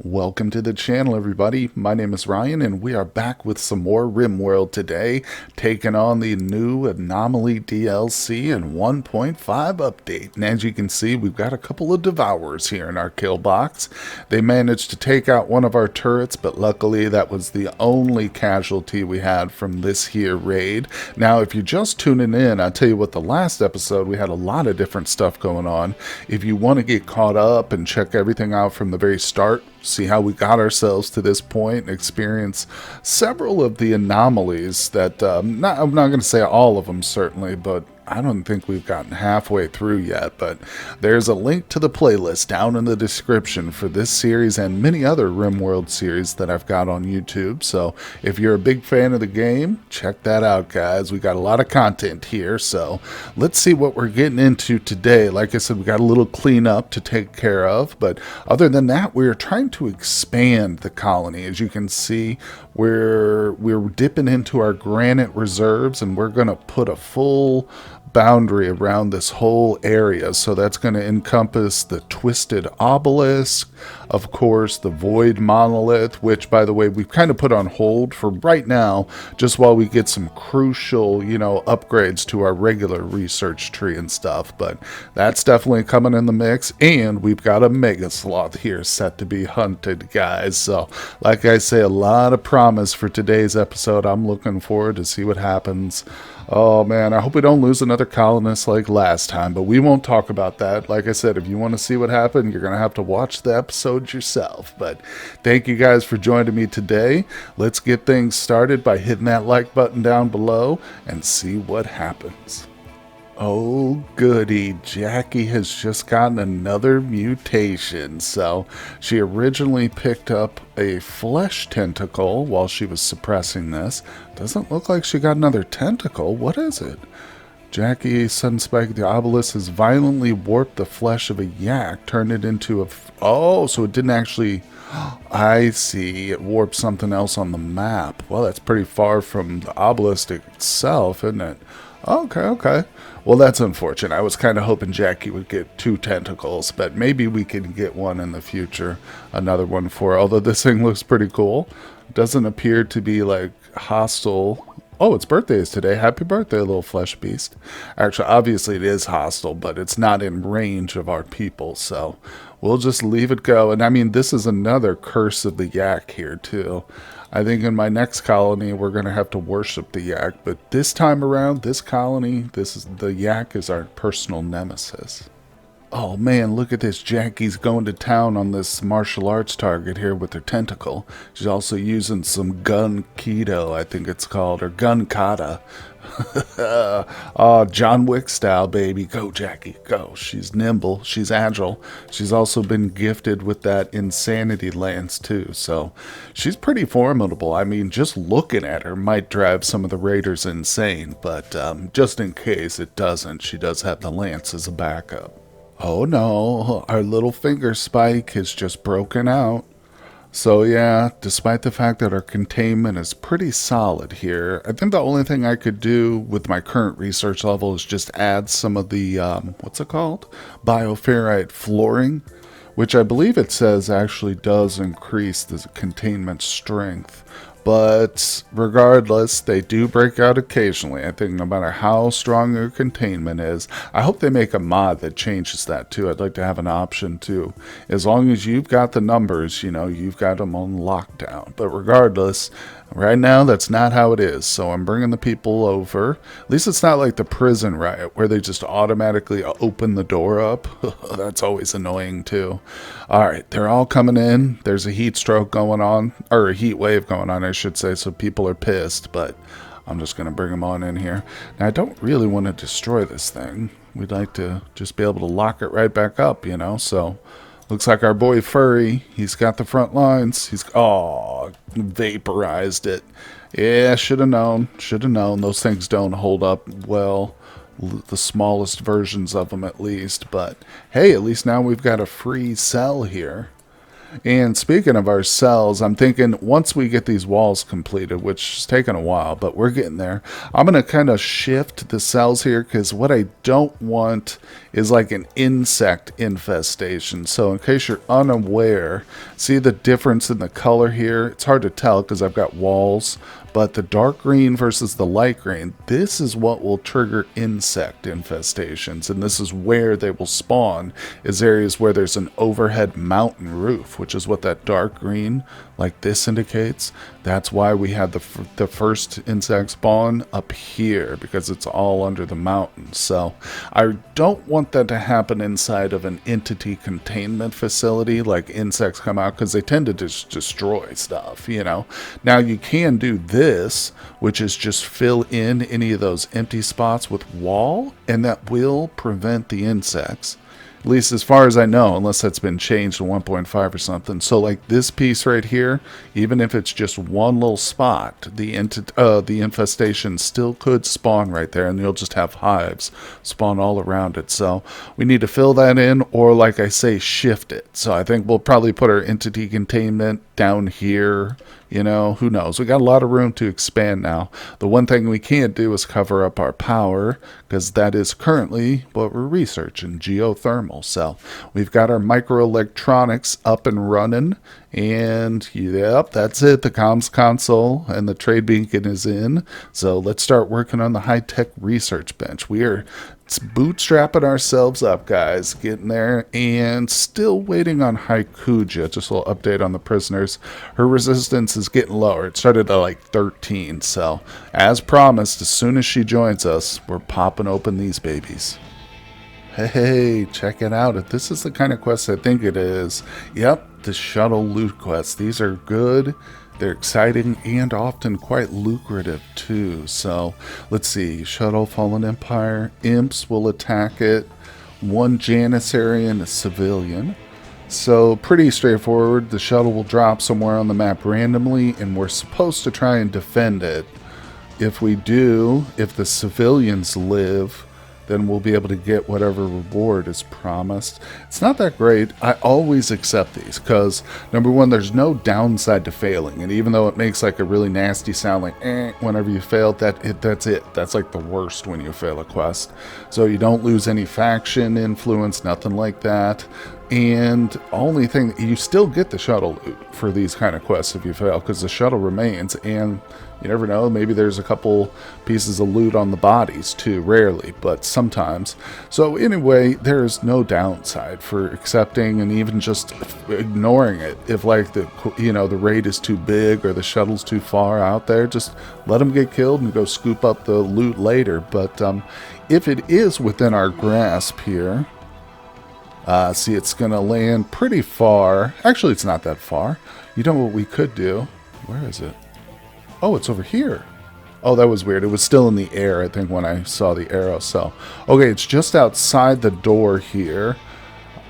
Welcome to the channel, everybody. My name is Ryan, and we are back with some more RimWorld today, taking on the new Anomaly DLC and 1.5 update. And as you can see, we've got a couple of Devourers here in our kill box. They managed to take out one of our turrets, but luckily that was the only casualty we had from this here raid. Now, if you're just tuning in, I'll tell you what, the last episode, we had a lot of different stuff going on. If you want to get caught up and check everything out from the very start, see how we got ourselves to this point and experience several of the anomalies that, I'm not going to say all of them certainly, but I don't think we've gotten halfway through yet. But there's a link to the playlist down in the description for this series and many other RimWorld series that I've got on YouTube. So if you're a big fan of the game, check that out, guys. We got a lot of content here, so let's see what we're getting into today. Like I said, we got a little cleanup to take care of, but other than that, we're trying to expand the colony. As you can see, we're dipping into our granite reserves, and we're going to put a full boundary around this whole area. So that's going to encompass the twisted obelisk, of course, the void monolith, which, by the way, we've kind of put on hold for right now, just while we get some crucial, upgrades to our regular research tree and stuff. But that's definitely coming in the mix, and we've got a mega sloth here set to be hunted, guys. So like I say, a lot of promise for today's episode. I'm looking forward to see what happens. Oh man, I hope we don't lose another colonist like last time, but we won't talk about that. Like I said, if you want to see what happened, you're going to have to watch the episode yourself. But thank you guys for joining me today. Let's get things started by hitting that like button down below and see what happens. Oh goody, Jackie has just gotten another mutation. So she originally picked up a flesh tentacle while she was suppressing this. Doesn't look like she got another tentacle. What is it? Jackie Sunspike the obelisk has violently warped the flesh of a yak, turned it into a... Oh, so it didn't actually... I see. It warped something else on the map. Well, that's pretty far from the obelisk itself, isn't it? Okay. Well, that's unfortunate. I was kind of hoping Jackie would get two tentacles, but maybe we can get one in the future. Another one for her. Although this thing looks pretty cool. Doesn't appear to be, like, hostile. Oh, its birthday is today. Happy birthday, little flesh beast. Actually, obviously it is hostile, but it's not in range of our people, so we'll just leave it go. And I mean, this is another curse of the yak here, too. I think in my next colony, we're going to have to worship the yak. But this time around, this colony, the yak is our personal nemesis. Oh man, look at this. Jackie's going to town on this martial arts target here with her tentacle. She's also using some gun keto, I think it's called, or gun kata. Oh, John Wick style, baby. Go, Jackie, go. She's nimble. She's agile. She's also been gifted with that insanity lance, too. So she's pretty formidable. I mean, just looking at her might drive some of the raiders insane. But just in case it doesn't, she does have the lance as a backup. Oh no, our little finger spike has just broken out. So yeah, despite the fact that our containment is pretty solid here, I think the only thing I could do with my current research level is just add some of the, what's it called? Bioferrite flooring, which I believe it says actually does increase the containment strength. But regardless, they do break out occasionally. I think no matter how strong your containment is, I hope they make a mod that changes that too. I'd like to have an option too. As long as you've got the numbers, you've got them on lockdown. But regardless, right now that's not how it is. So I'm bringing the people over. At least it's not like the prison riot where they just automatically open the door up. That's always annoying too. All right, they're all coming in. There's a heat stroke going on, or a heat wave going on, I should say, so people are pissed, but I'm just going to bring them on in here. Now, I don't really want to destroy this thing. We'd like to just be able to lock it right back up, so looks like our boy Furry, he's got the front lines. Vaporized it. Yeah, should have known. Those things don't hold up well. The smallest versions of them at least. But hey, at least now we've got a free cell here. And speaking of our cells, I'm thinking once we get these walls completed, which is taking a while, but we're getting there, I'm going to kind of shift the cells here because what I don't want is like an insect infestation. So in case you're unaware, see the difference in the color here? It's hard to tell because I've got walls, but the dark green versus the light green, this is what will trigger insect infestations, and this is where they will spawn, is areas where there's an overhead mountain roof, which is what that dark green like this indicates. That's why we had the first insect spawn up here, because it's all under the mountain. So I don't want that to happen inside of an entity containment facility, like insects come out, because they tend to just destroy stuff, you know. Now you can do this, which is just fill in any of those empty spots with wall, and that will prevent the insects. At least as far as I know, unless that's been changed to 1.5 or something. So like this piece right here, even if it's just one little spot, the infestation still could spawn right there, and you'll just have hives spawn all around it. So we need to fill that in, or like I say, shift it. So I think we'll probably put our entity containment down here. You know, who knows? We got a lot of room to expand now. The one thing we can't do is cover up our power, because that is currently what we're researching, geothermal. So we've got our microelectronics up and running, and yep, that's it. The comms console and the trade beacon is in. So let's start working on the high-tech research bench. We are bootstrapping ourselves up, guys, getting there, and still waiting on Haikuja. Just a little update on the prisoners. Her resistance is getting lower. It started at like 13, so as promised, as soon as she joins us, we're popping open these babies. Hey, check it out. If this is the kind of quest I think it is, yep, the shuttle loot quests. These are good. They're exciting and often quite lucrative too. So let's see. Shuttle, Fallen Empire. Imps will attack it. One Janissary and a civilian. So pretty straightforward. The shuttle will drop somewhere on the map randomly, and we're supposed to try and defend it. If we do, if the civilians live, then we'll be able to get whatever reward is promised. It's not that great. I always accept these because, number one, there's no downside to failing. And even though it makes like a really nasty sound, like whenever you fail, that's it. That's like the worst when you fail a quest. So you don't lose any faction influence, nothing like that. And only thing, you still get the shuttle loot for these kind of quests if you fail, because the shuttle remains, and you never know, maybe there's a couple pieces of loot on the bodies too, rarely, but sometimes. So anyway, there's no downside for accepting and even just ignoring it. If like the raid is too big or the shuttle's too far out there, just let them get killed and go scoop up the loot later. But if it is within our grasp here, see, it's going to land pretty far. Actually, it's not that far. You know what we could do? Where is it? Oh, it's over here. Oh, that was weird. It was still in the air, I think, when I saw the arrow. So, okay, it's just outside the door here.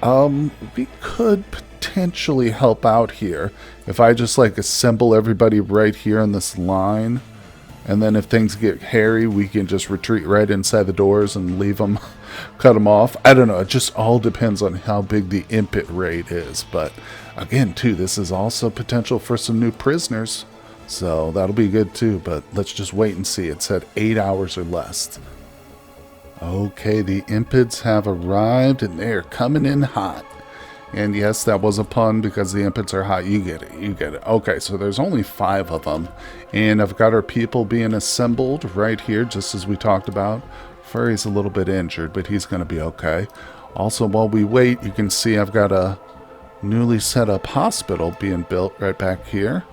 We could potentially help out here if I just, like, assemble everybody right here in this line. And then if things get hairy, we can just retreat right inside the doors and leave them, cut them off. I don't know. It just all depends on how big the impet raid is. But again, too, this is also potential for some new prisoners. So that'll be good too. But let's just wait and see. It said 8 hours or less. Okay, the impets have arrived and they're coming in hot. And yes, that was a pun because the impets are hot. You get it. You get it. Okay, so there's only 5 of them. And I've got our people being assembled right here, just as we talked about. Furry's a little bit injured, but he's going to be okay. Also, while we wait, you can see I've got a newly set up hospital being built right back here.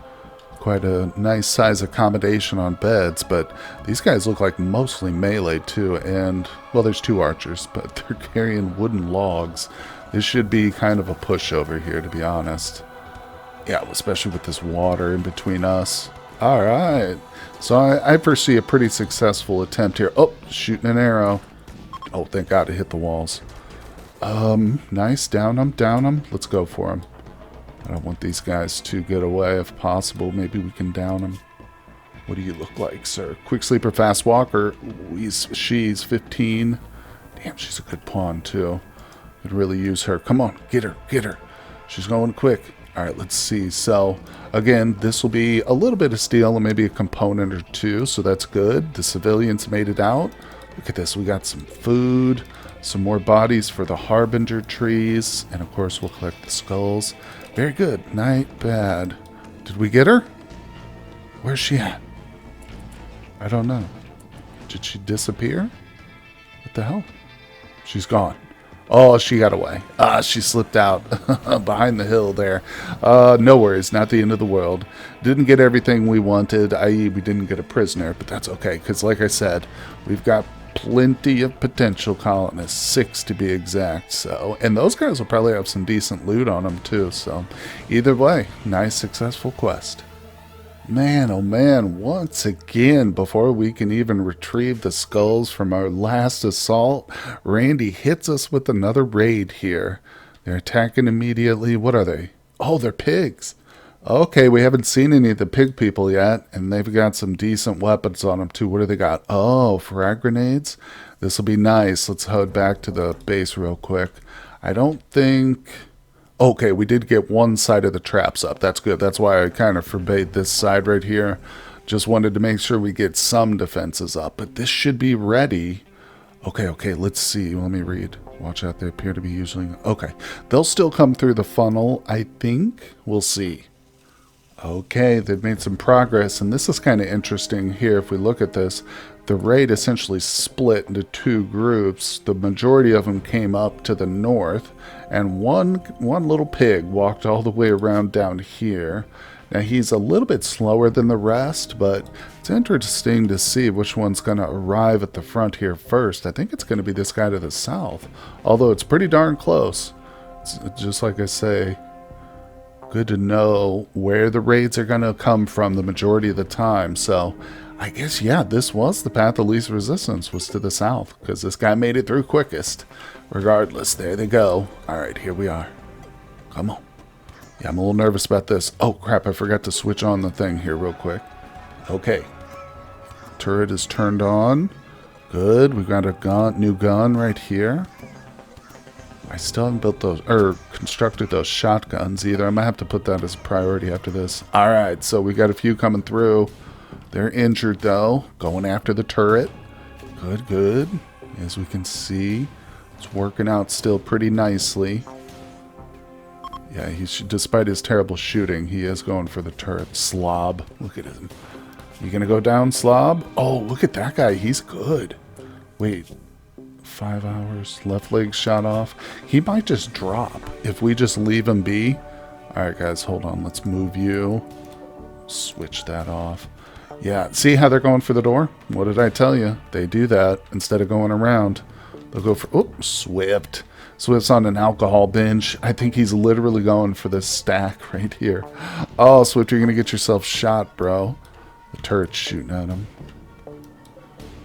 Quite a nice size accommodation on beds, but these guys look like mostly melee too. And, well, there's 2 archers, but they're carrying wooden logs. This should be kind of a pushover here, to be honest. Yeah, especially with this water in between us. Alright. So I foresee a pretty successful attempt here. Oh, shooting an arrow. Oh, thank God it hit the walls. Nice. Down them, down them. Let's go for them. I don't want these guys to get away if possible. Maybe we can down them. What do you look like, sir? Quick sleeper, fast walker. She's 15. Damn, she's a good pawn, too. Could really use her. Come on, get her, get her. She's going quick. All right, let's see. So, again, this will be a little bit of steel and maybe a component or two, so that's good. The civilians made it out. Look at this. We got some food, some more bodies for the Harbinger trees, and of course we'll collect the skulls. Very good. Not bad. Did we get her? Where's she at? I don't know. Did she disappear? What the hell? She's gone. Oh, she got away. She slipped out behind the hill there. No worries. Not the end of the world. Didn't get everything we wanted, i.e. we didn't get a prisoner, but that's okay, because like I said, we've got plenty of potential colonists, 6 to be exact. So, and those guys will probably have some decent loot on them too. So, either way, nice successful quest. Man, oh man, once again, before we can even retrieve the skulls from our last assault, Randy hits us with another raid here. They're attacking immediately. What are they? Oh, they're pigs. Okay, we haven't seen any of the pig people yet, and they've got some decent weapons on them too. What do they got? Oh, frag grenades? This will be nice. Let's head back to the base real quick. I don't think... Okay, we did get one side of the traps up. That's good. That's why I kind of forbade this side right here. Just wanted to make sure we get some defenses up. But this should be ready. Okay, let's see. Let me read. Watch out, they appear to be using... Okay, they'll still come through the funnel, I think. We'll see. Okay, they've made some progress. And this is kind of interesting here. If we look at this, the raid essentially split into 2 groups. The majority of them came up to the north. And one little pig walked all the way around down here. Now he's a little bit slower than the rest, but it's interesting to see which one's going to arrive at the front here first. I think it's going to be this guy to the south, although it's pretty darn close. It's just like I say, good to know where the raids are going to come from the majority of the time. So I guess, yeah, this was the path of least resistance, was to the south, because this guy made it through quickest. Regardless, there they go. Alright, here we are. Come on. Yeah, I'm a little nervous about this. Oh, crap, I forgot to switch on the thing here real quick. Okay. Turret is turned on. Good, we got a new gun right here. I still haven't built those, or constructed those shotguns either. I might have to put that as a priority after this. Alright, so we got a few coming through. They're injured, though. Going after the turret. Good. As we can see, it's working out still pretty nicely. Yeah, despite his terrible shooting, he is going for the turret. Slob. Look at him. You gonna go down, Slob? Oh, look at that guy. He's good. Wait. 5 hours. Left leg shot off. He might just drop if we just leave him be. Alright, guys, hold on. Let's move you. Switch that off. Yeah, see how they're going for the door? What did I tell you? They do that instead of going around. They'll go for... Oh, Swift. Swift's on an alcohol binge. I think he's literally going for this stack right here. Oh, Swift, you're going to get yourself shot, bro. The turret's shooting at him.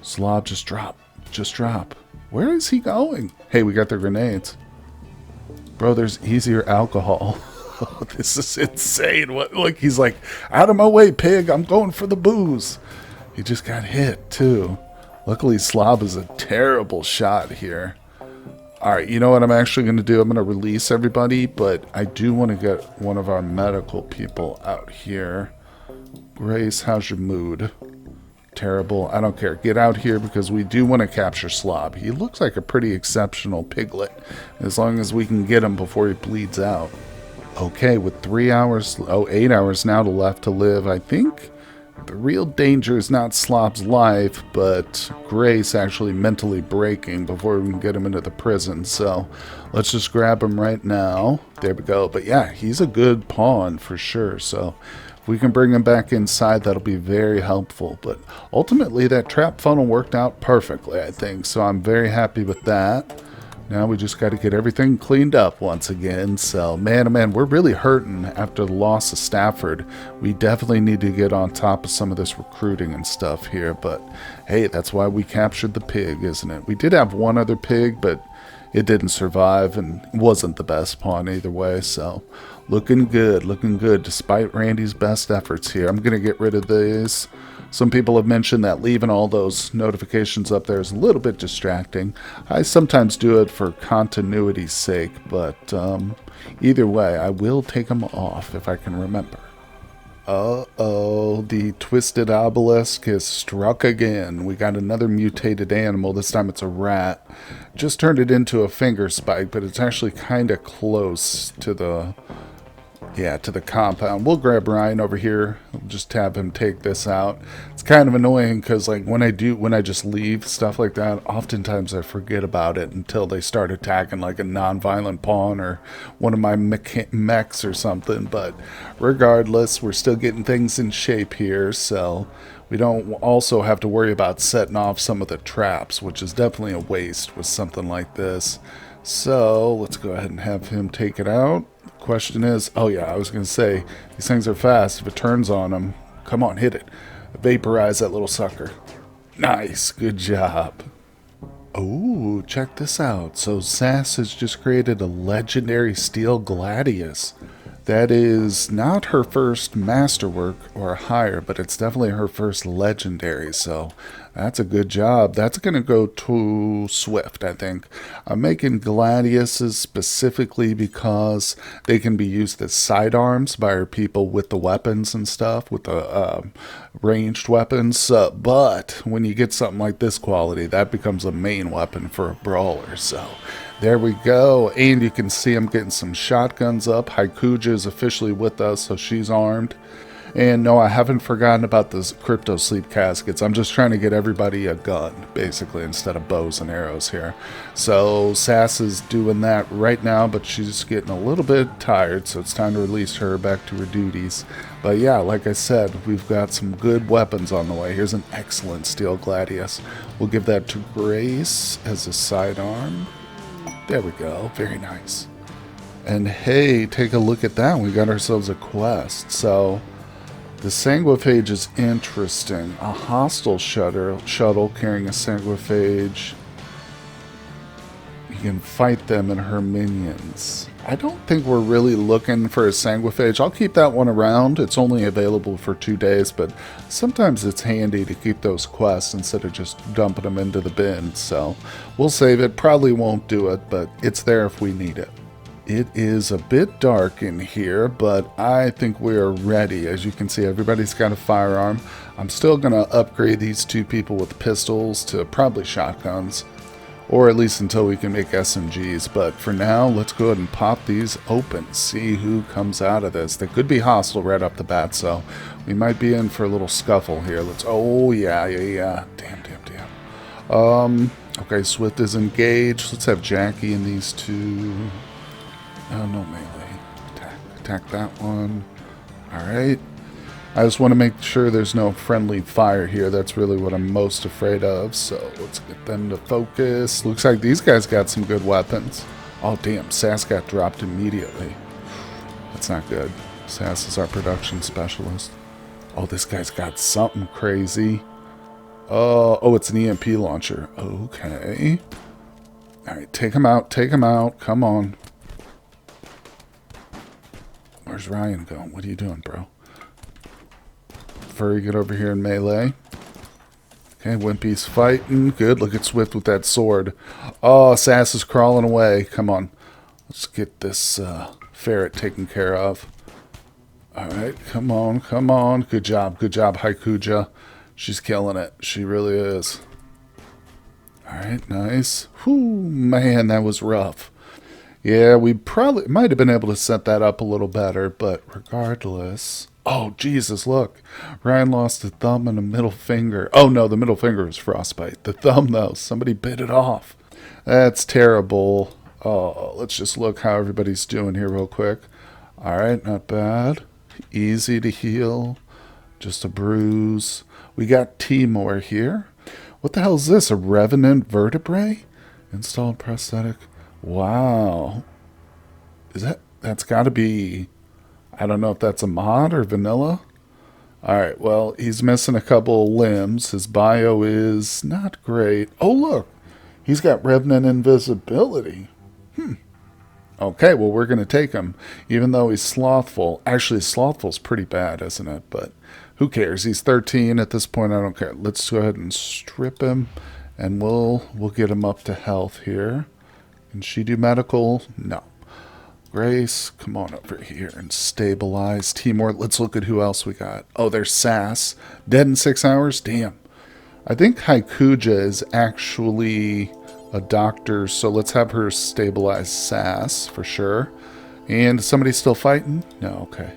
Slob, just drop. Just drop. Where is he going? Hey, we got the grenades. Bro, there's easier alcohol. This is insane. What? Like, he's like, out of my way, pig. I'm going for the booze. He just got hit, too. Luckily, Slob is a terrible shot here. Alright, you know what I'm actually going to do? I'm going to release everybody, but I do want to get one of our medical people out here. Grace, how's your mood? Terrible. I don't care. Get out here because we do want to capture Slob. He looks like a pretty exceptional piglet, as long as we can get him before he bleeds out. Okay, with 8 hours now left to live, I think the real danger is not Slob's life, but Grace actually mentally breaking before we can get him into the prison. So let's just grab him right now. There we go. But yeah, he's a good pawn for sure. So if we can bring him back inside, that'll be very helpful. But ultimately, that trap funnel worked out perfectly, I think. So I'm very happy with that. Now we just got to get everything cleaned up once again. So, man, oh man, we're really hurting after the loss of Stafford. We definitely need to get on top of some of this recruiting and stuff here. But, hey, that's why we captured the pig, isn't it? We did have one other pig, but it didn't survive and wasn't the best pawn either way. So, looking good, despite Randy's best efforts here. I'm going to get rid of these. Some people have mentioned that leaving all those notifications up there is a little bit distracting. I sometimes do it for continuity's sake, but Either way, I will take them off if I can remember. Uh-oh, the twisted obelisk has struck again. We got another mutated animal. This time it's a rat. Just turned it into a finger spike, but it's actually kind of close to the... yeah, to the compound. We'll grab Ryan over here. We'll just have him take this out. It's kind of annoying because, like, when I just leave stuff like that, oftentimes I forget about it until they start attacking, like a non-violent pawn or one of my mechs or something. But regardless, we're still getting things in shape here, so we don't also have to worry about setting off some of the traps, which is definitely a waste with something like this. So let's go ahead and have him take it out. Question is, oh yeah, I was going to say, these things are fast. If it turns on them, come on, hit it. Vaporize that little sucker. Nice, good job. Oh, check this out. So Sass has just created a legendary steel gladius. That is not her first masterwork or higher, but it's definitely her first legendary, so that's a good job. That's going to go to Swift, I think. I'm making gladiuses specifically because they can be used as sidearms by our people with the weapons and stuff, with the ranged weapons. But when you get something like this quality, that becomes a main weapon for a brawler, so... there we go, and you can see I'm getting some shotguns up. Haikuja is officially with us, so she's armed. And no, I haven't forgotten about the Cryptosleep caskets. I'm just trying to get everybody a gun, basically, instead of bows and arrows here. So Sass is doing that right now, but she's getting a little bit tired, so it's time to release her back to her duties. But yeah, like I said, we've got some good weapons on the way. Here's an excellent steel gladius. We'll give that to Grace as a sidearm. There we go. Very nice. And hey, take a look at that. We got ourselves a quest. So, the sanguiphage is interesting. A hostile shuttle carrying a sanguiphage. You can fight them and her minions. I don't think we're really looking for a sanguiphage. I'll keep that one around. It's only available for 2 days, but sometimes it's handy to keep those quests instead of just dumping them into the bin. So we'll save it. Probably won't do it, but it's there if we need it. It is a bit dark in here, but I think we are ready. As you can see, everybody's got a firearm. I'm still going to upgrade these 2 people with pistols to probably shotguns. Or at least until we can make SMGs. But for now, let's go ahead and pop these open. See who comes out of this. They could be hostile right off the bat, so we might be in for a little scuffle here. Let's... oh, yeah. Damn. Okay, Swift is engaged. Let's have Jackie and these 2. Oh, no melee. Attack that one. Alright. I just want to make sure there's no friendly fire here. That's really what I'm most afraid of. So let's get them to focus. Looks like these guys got some good weapons. Oh, damn. Sass got dropped immediately. That's not good. Sass is our production specialist. Oh, this guy's got something crazy. Oh, it's an EMP launcher. Okay. All right, take him out. Take him out. Come on. Where's Ryan going? What are you doing, bro? Furry, get over here in melee. Okay, Wimpy's fighting. Good. Look at Swift with that sword. Oh, Sass is crawling away. Come on. Let's get this ferret taken care of. Alright, come on, come on. Good job, Haikuja. She's killing it. She really is. Alright, nice. Whew, man, that was rough. Yeah, we probably might have been able to set that up a little better, but regardless... oh, Jesus, look. Ryan lost a thumb and a middle finger. Oh, no, the middle finger was frostbite. The thumb, though, somebody bit it off. That's terrible. Oh, let's just look how everybody's doing here real quick. All right, not bad. Easy to heal. Just a bruise. We got Timor here. What the hell is this? A revenant vertebrae? Installed prosthetic. Wow. That's got to be... I don't know if that's a mod or vanilla. Alright, well, he's missing a couple limbs. His bio is not great. Oh, look. He's got Revenant invisibility. Okay, well, we're going to take him. Even though he's slothful. Actually, slothful's pretty bad, isn't it? But who cares? He's 13 at this point. I don't care. Let's go ahead and strip him. And we'll get him up to health here. Can she do medical? No. Grace, come on over here and stabilize. Timor, let's look at who else we got. Oh, there's Sass. Dead in 6 hours? Damn. I think Haikuja is actually a doctor, so let's have her stabilize Sass for sure. And somebody still fighting? No, okay.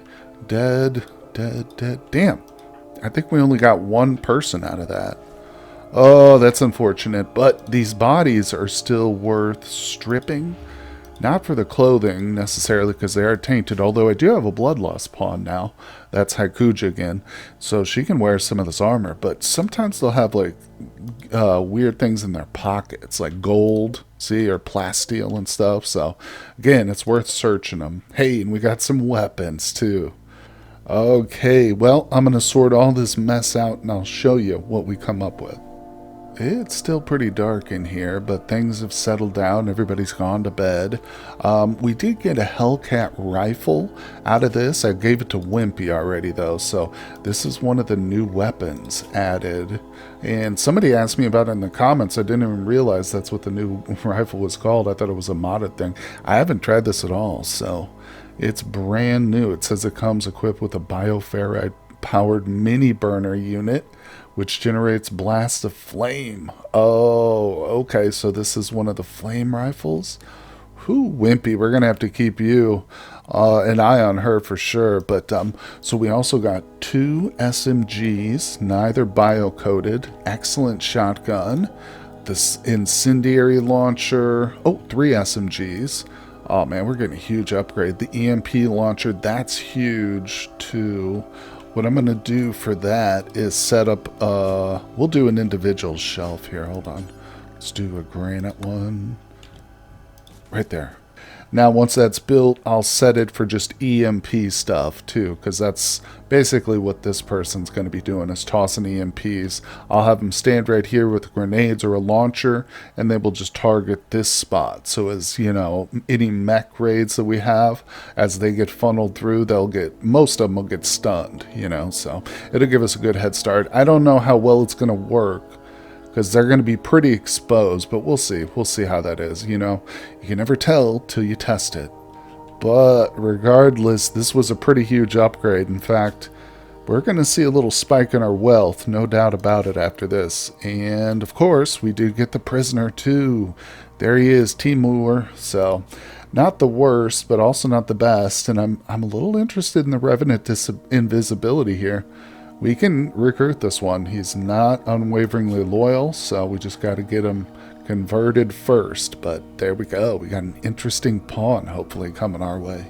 Dead, dead. Damn. I think we only got one person out of that. Oh, that's unfortunate. But these bodies are still worth stripping. Not for the clothing, necessarily, because they are tainted. Although I do have a bloodlust pawn now. That's Haikuja again. So she can wear some of this armor. But sometimes they'll have, like, weird things in their pockets. Like gold, see, or plasteel and stuff. So, again, it's worth searching them. Hey, and we got some weapons, too. Okay, well, I'm going to sort all this mess out and I'll show you what we come up with. It's still pretty dark in here, but things have settled down. Everybody's gone to bed. We did get a Hellcat rifle out of this. I gave it to Wimpy already, though, so this is one of the new weapons added. And somebody asked me about it in the comments. I didn't even realize that's what the new rifle was called. I thought it was a modded thing. I haven't tried this at all, so it's brand new. It says it comes equipped with a bioferrite-powered mini burner unit, which generates blasts of flame. Oh, okay, so this is one of the flame rifles. Whew, Wimpy, we're going to have to keep you an eye on her for sure. But so we also got 2 SMGs, neither bio-coated. Excellent shotgun. This incendiary launcher. Oh, 3 SMGs. Oh, man, we're getting a huge upgrade. The EMP launcher, that's huge, too. What I'm going to do for that is set up, we'll do an individual shelf here. Hold on. Let's do a granite one. Right there. Now, once that's built, I'll set it for just EMP stuff, too, because that's basically what this person's going to be doing, is tossing EMPs. I'll have them stand right here with grenades or a launcher, and they will just target this spot. So as, you know, any mech raids that we have, as they get funneled through, most of them will get stunned, you know, so it'll give us a good head start. I don't know how well it's going to work, because they're going to be pretty exposed, but we'll see. We'll see how that is. You know, you can never tell till you test it. But regardless, this was a pretty huge upgrade. In fact, we're going to see a little spike in our wealth, no doubt about it after this. And, of course, we do get the prisoner, too. There he is, Timur. So, not the worst, but also not the best. And I'm a little interested in the Revenant invisibility here. We can recruit this one. He's not unwaveringly loyal, so we just got to get him converted first. But there we go. We got an interesting pawn, hopefully, coming our way.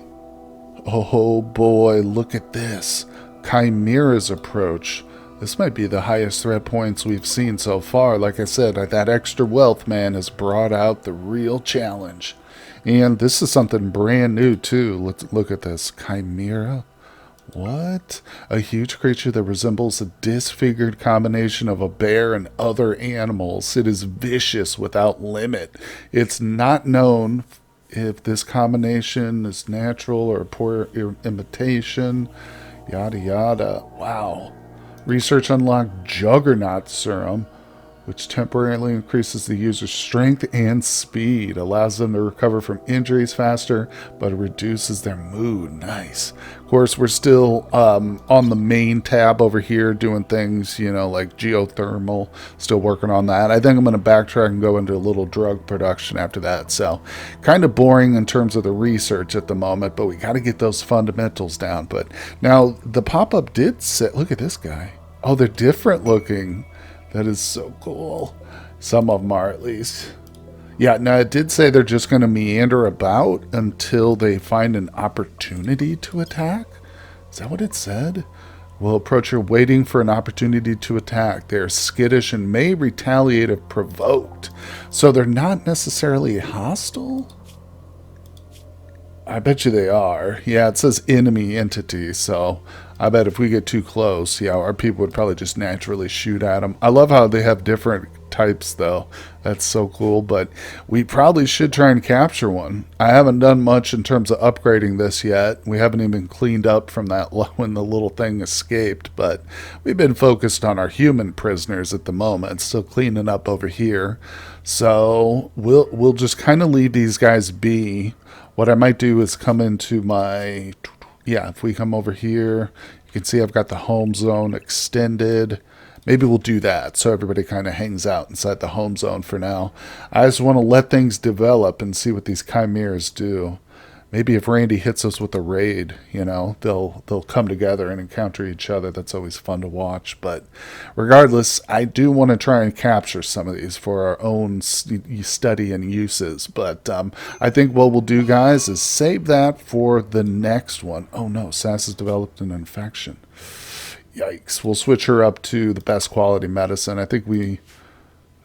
Oh boy, look at this. Chimera's approach. This might be the highest threat points we've seen so far. Like I said, that extra wealth, man, has brought out the real challenge. And this is something brand new, too. Let's look at this. Chimera. What? A huge creature that resembles a disfigured combination of a bear and other animals. It is vicious without limit. It's not known if this combination is natural or poor imitation. Yada yada. Wow. Research unlocked Juggernaut Serum, which temporarily increases the user's strength and speed, allows them to recover from injuries faster, but it reduces their mood. Nice. Of course, we're still on the main tab over here doing things, you know, like geothermal, still working on that. I think I'm going to backtrack and go into a little drug production after that. So kind of boring in terms of the research at the moment, but we got to get those fundamentals down. But now the pop-up did say, look at this guy. Oh, they're different looking. That is so cool. Some of them are, at least. Yeah, now it did say they're just going to meander about until they find an opportunity to attack. Is that what it said? Will approach her waiting for an opportunity to attack. They're skittish and may retaliate if provoked. So they're not necessarily hostile? I bet you they are. Yeah, it says enemy entity, so I bet if we get too close, yeah, our people would probably just naturally shoot at them. I love how they have different types, though. That's so cool, but we probably should try and capture one. I haven't done much in terms of upgrading this yet. We haven't even cleaned up from that when the little thing escaped, but we've been focused on our human prisoners at the moment, still cleaning up over here. So we'll just kind of leave these guys be What I might do is come into my, yeah, if we come over here, you can see I've got the home zone extended. Maybe we'll do that so everybody kind of hangs out inside the home zone for now. I just want to let things develop and see what these chimeras do. Maybe if Randy hits us with a raid, you know, they'll come together and encounter each other. That's always fun to watch. But regardless, I do want to try and capture some of these for our own study and uses. But I think what we'll do, guys, is save that for the next one. Oh no, Sass has developed an infection. Yikes. We'll switch her up to the best quality medicine. I think we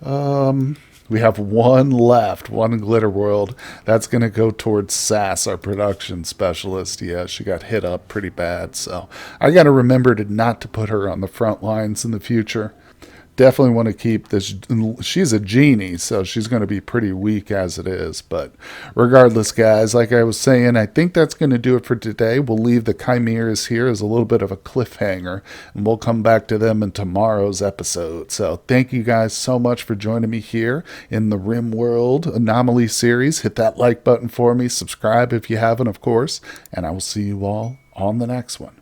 have one left, one Glitter World. That's going to go towards Sass, our production specialist. Yeah, she got hit up pretty bad. So I got to remember to not to put her on the front lines in the future. Definitely want to keep this. She's a genie, so she's going to be pretty weak as it is. But regardless, guys, like I was saying, I think that's going to do it for today. We'll leave the chimeras here as a little bit of a cliffhanger, and we'll come back to them in tomorrow's episode. So thank you guys so much for joining me here in the RimWorld Anomaly series. Hit that like button for me. Subscribe if you haven't, of course. And I will see you all on the next one.